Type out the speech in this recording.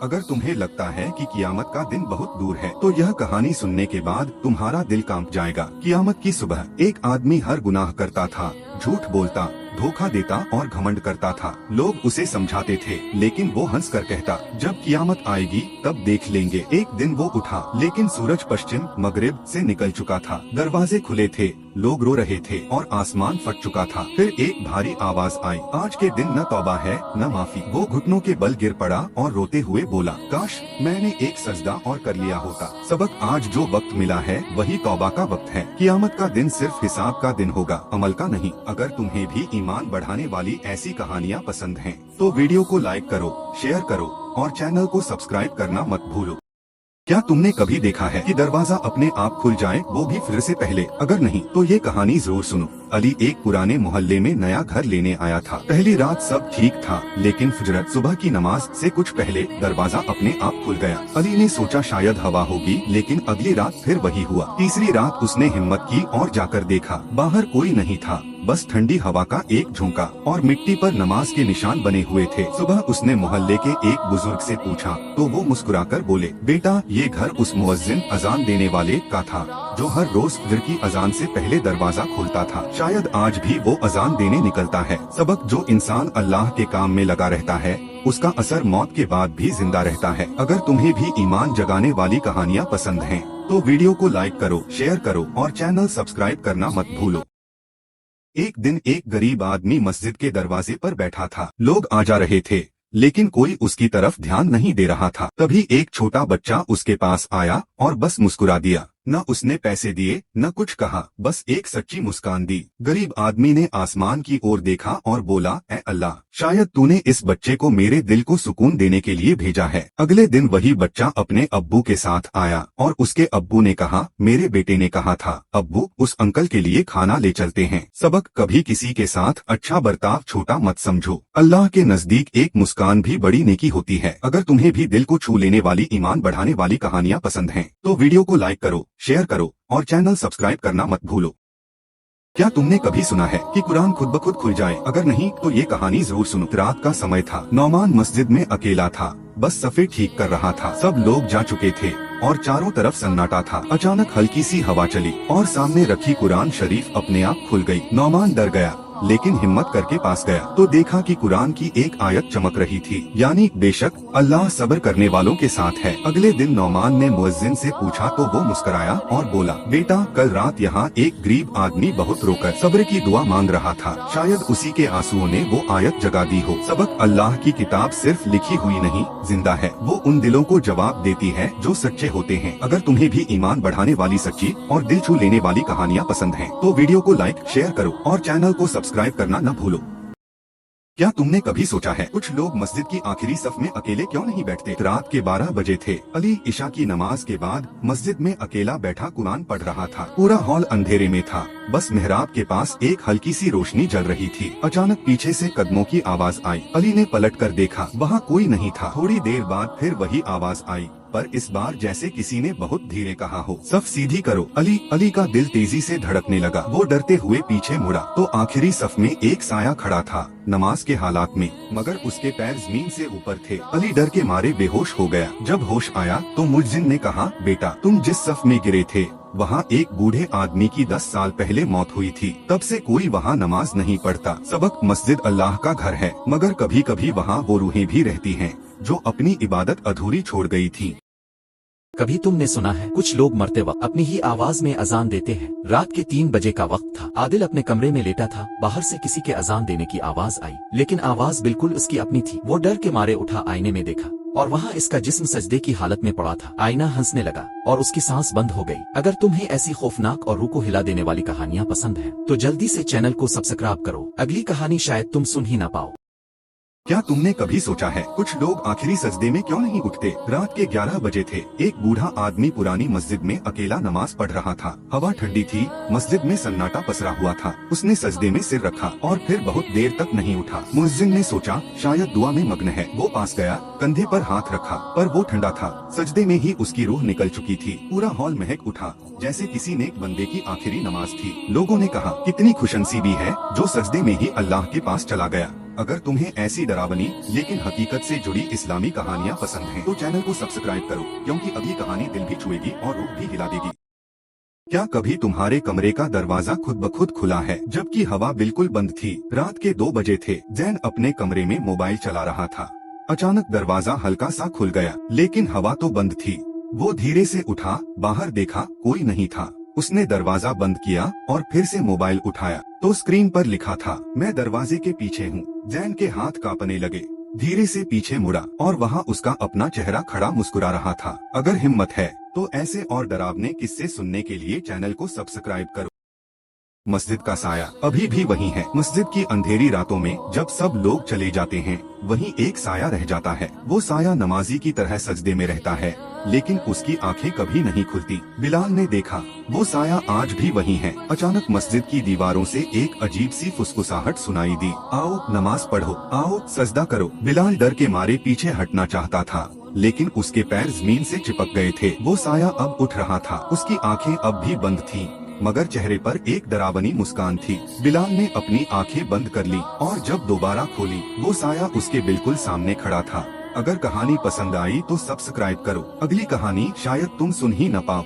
अगर तुम्हें लगता है कि कियामत का दिन बहुत दूर है तो यह कहानी सुनने के बाद तुम्हारा दिल कांप जाएगा। कियामत की सुबह एक आदमी हर गुनाह करता था, झूठ बोलता, धोखा देता और घमंड करता था। लोग उसे समझाते थे लेकिन वो हंस कर कहता, जब कियामत आएगी तब देख लेंगे। एक दिन वो उठा लेकिन सूरज पश्चिम मगरिब से निकल चुका था। दरवाजे खुले थे, लोग रो रहे थे और आसमान फट चुका था। फिर एक भारी आवाज आई, आज के दिन न तौबा है न माफी। वो घुटनों के बल गिर पड़ा और रोते हुए बोला, काश मैंने एक सजदा और कर लिया होता। सबक, आज जो वक्त मिला है वही तौबा का वक्त है। कियामत का दिन सिर्फ हिसाब का दिन होगा, अमल का नहीं। अगर तुम्हें भी ईमान बढ़ाने वाली ऐसी कहानियाँ पसंद हैं, तो वीडियो को लाइक करो, शेयर करो और चैनल को सब्सक्राइब करना मत भूलो। क्या तुमने कभी देखा है कि दरवाजा अपने आप खुल जाए, वो भी फजर से पहले? अगर नहीं तो ये कहानी जरूर सुनो। अली एक पुराने मोहल्ले में नया घर लेने आया था। पहली रात सब ठीक था, लेकिन फजर सुबह की नमाज से कुछ पहले दरवाजा अपने आप खुल गया। अली ने सोचा शायद हवा होगी, लेकिन अगली रात फिर वही हुआ। तीसरी रात उसने हिम्मत की और जाकर देखा, बाहर कोई नहीं था, बस ठंडी हवा का एक झोंका और मिट्टी पर नमाज के निशान बने हुए थे। सुबह उसने मोहल्ले के एक बुजुर्ग से पूछा तो वो मुस्कुराकर बोले, बेटा ये घर उस मुअज्जिन अजान देने वाले का था जो हर रोज फजर की अजान से पहले दरवाजा खोलता था। शायद आज भी वो अजान देने निकलता है। सबक, जो इंसान अल्लाह के काम में लगा रहता है उसका असर मौत के बाद भी जिंदा रहता है। अगर तुम्हें भी ईमान जगाने वाली कहानियाँ पसंद हैं, तो वीडियो को लाइक करो, शेयर करो और चैनल सब्सक्राइब करना मत भूलो। एक दिन एक गरीब आदमी मस्जिद के दरवाजे पर बैठा था। लोग आ जा रहे थे लेकिन कोई उसकी तरफ ध्यान नहीं दे रहा था। तभी एक छोटा बच्चा उसके पास आया और बस मुस्कुरा दिया। न उसने पैसे दिए न कुछ कहा, बस एक सच्ची मुस्कान दी। गरीब आदमी ने आसमान की ओर देखा और बोला, ऐ अल्लाह, शायद तूने इस बच्चे को मेरे दिल को सुकून देने के लिए भेजा है। अगले दिन वही बच्चा अपने अब्बू के साथ आया और उसके अब्बू ने कहा, मेरे बेटे ने कहा था अब्बू उस अंकल के लिए खाना ले चलते हैं। सबक, कभी किसी के साथ अच्छा बर्ताव छोटा मत समझो। अल्लाह के नजदीक एक मुस्कान भी बड़ी नेकी होती है। अगर तुम्हें भी दिल को छू लेने वाली, ईमान बढ़ाने वाली कहानियाँ पसंद हैं, तो वीडियो को लाइक करो, शेयर करो और चैनल सब्सक्राइब करना मत भूलो। क्या तुमने कभी सुना है कि कुरान खुद ब खुद खुल जाए? अगर नहीं तो ये कहानी जरूर सुनो। रात का समय था, नौमान मस्जिद में अकेला था, बस सफे ठीक कर रहा था। सब लोग जा चुके थे और चारों तरफ सन्नाटा था। अचानक हल्की सी हवा चली और सामने रखी कुरान शरीफ अपने आप खुल गई। नौमान डर गया लेकिन हिम्मत करके पास गया तो देखा कि कुरान की एक आयत चमक रही थी, यानी बेशक अल्लाह सब्र करने वालों के साथ है। अगले दिन नौमान ने मुअज्जिन से पूछा तो वो मुस्कुराया और बोला, बेटा कल रात यहाँ एक गरीब आदमी बहुत रोकर सब्र की दुआ मांग रहा था, शायद उसी के आंसुओं ने वो आयत जगा दी हो। सबक, अल्लाह की किताब सिर्फ लिखी हुई नहीं, जिंदा है। वो उन दिलों को जवाब देती है जो सच्चे होते हैं। अगर तुम्हें भी ईमान बढ़ाने वाली, सच्ची और दिल छू लेने वाली कहानियाँ पसंद हैं, तो वीडियो को लाइक, शेयर करो और चैनल को सब्सक्राइब करना न भूलो। क्या तुमने कभी सोचा है कुछ लोग मस्जिद की आखिरी सफ में अकेले क्यों नहीं बैठते? रात के 12 बजे थे। अली इशा की नमाज के बाद मस्जिद में अकेला बैठा कुरान पढ़ रहा था। पूरा हॉल अंधेरे में था, बस मेहराब के पास एक हल्की सी रोशनी जल रही थी। अचानक पीछे से कदमों की आवाज आई। अली ने पलट कर देखा, वहाँ कोई नहीं था। थोड़ी देर बाद फिर वही आवाज आई, पर इस बार जैसे किसी ने बहुत धीरे कहा हो, सफ सीधी करो। अली का दिल तेजी से धड़कने लगा। वो डरते हुए पीछे मुड़ा तो आखिरी सफ में एक साया खड़ा था, नमाज के हालात में, मगर उसके पैर जमीन से ऊपर थे। अली डर के मारे बेहोश हो गया। जब होश आया तो मुअज्जिन ने कहा, बेटा तुम जिस सफ में गिरे थे वहाँ एक बूढ़े आदमी की 10 साल पहले मौत हुई थी, तब से कोई वहाँ नमाज नहीं पढ़ता। सबक, मस्जिद अल्लाह का घर है, मगर कभी कभी वहाँ वो रूहें भी रहती हैं जो अपनी इबादत अधूरी छोड़ गई थी। कभी तुमने सुना है कुछ लोग मरते वक्त अपनी ही आवाज में अजान देते हैं? रात के 3 बजे का वक्त था। आदिल अपने कमरे में लेटा था। बाहर से किसी के अजान देने की आवाज आई, लेकिन आवाज बिल्कुल उसकी अपनी थी। वो डर के मारे उठा, आईने में देखा और वहाँ इसका जिस्म सजदे की हालत में पड़ा था। आईना हंसने लगा और उसकी सांस बंद हो गई। अगर तुम्हें ऐसी खौफनाक और रूह को हिला देने वाली कहानियाँ पसंद हैं, तो जल्दी से चैनल को सब्सक्राइब करो। अगली कहानी शायद तुम सुन ही ना पाओ। क्या तुमने कभी सोचा है कुछ लोग आखिरी सजदे में क्यों नहीं उठते? रात के 11 बजे थे। एक बूढ़ा आदमी पुरानी मस्जिद में अकेला नमाज पढ़ रहा था। हवा ठंडी थी, मस्जिद में सन्नाटा पसरा हुआ था। उसने सजदे में सिर रखा और फिर बहुत देर तक नहीं उठा। मुअज्जिन ने सोचा शायद दुआ में मग्न है। वो पास गया, कंधे पर हाथ रखा, पर वो ठंडा था। सजदे में ही उसकी रूह निकल चुकी थी। पूरा हॉल महक उठा जैसे किसी नेक बंदे की आखिरी नमाज थी। लोगों ने कहा, कितनी खुशनसीबी है जो सजदे में ही अल्लाह के पास चला गया। अगर तुम्हें ऐसी डरावनी लेकिन हकीकत से जुड़ी इस्लामी कहानियाँ पसंद हैं, तो चैनल को सब्सक्राइब करो, क्योंकि अगली कहानी दिल भी छुएगी और रूह भी हिला देगी। क्या कभी तुम्हारे कमरे का दरवाजा खुद ब खुद खुला है, जबकि हवा बिल्कुल बंद थी? रात के 2 बजे थे। जैन अपने कमरे में मोबाइल चला रहा था। अचानक दरवाजा हल्का सा खुल गया, लेकिन हवा तो बंद थी। वो धीरे से उठा, बाहर देखा, कोई नहीं था। उसने दरवाजा बंद किया और फिर से मोबाइल उठाया तो स्क्रीन पर लिखा था, मैं दरवाजे के पीछे हूँ। जैन के हाथ कांपने लगे। धीरे से पीछे मुड़ा और वहाँ उसका अपना चेहरा खड़ा मुस्कुरा रहा था। अगर हिम्मत है तो ऐसे और डरावने किस्से सुनने के लिए चैनल को सब्सक्राइब करो। मस्जिद का साया अभी भी वही है। मस्जिद की अंधेरी रातों में जब सब लोग चले जाते हैं, वहीं एक साया रह जाता है। वो साया नमाजी की तरह सजदे में रहता है, लेकिन उसकी आंखें कभी नहीं खुलती। बिलाल ने देखा, वो साया आज भी वही है। अचानक मस्जिद की दीवारों से एक अजीब सी फुसफुसाहट सुनाई दी, आओ नमाज पढ़ो, आओ सजदा करो। बिलाल डर के मारे पीछे हटना चाहता था, लेकिन उसके पैर जमीन से चिपक गए थे। वो साया अब उठ रहा था। उसकी आंखें अब भी बंद थीं, मगर चेहरे पर एक डरावनी मुस्कान थी। बिलाल ने अपनी आंखें बंद कर ली और जब दोबारा खोली, वो साया उसके बिल्कुल सामने खड़ा था। अगर कहानी पसंद आई तो सब्सक्राइब करो। अगली कहानी शायद तुम सुन ही न पाओ।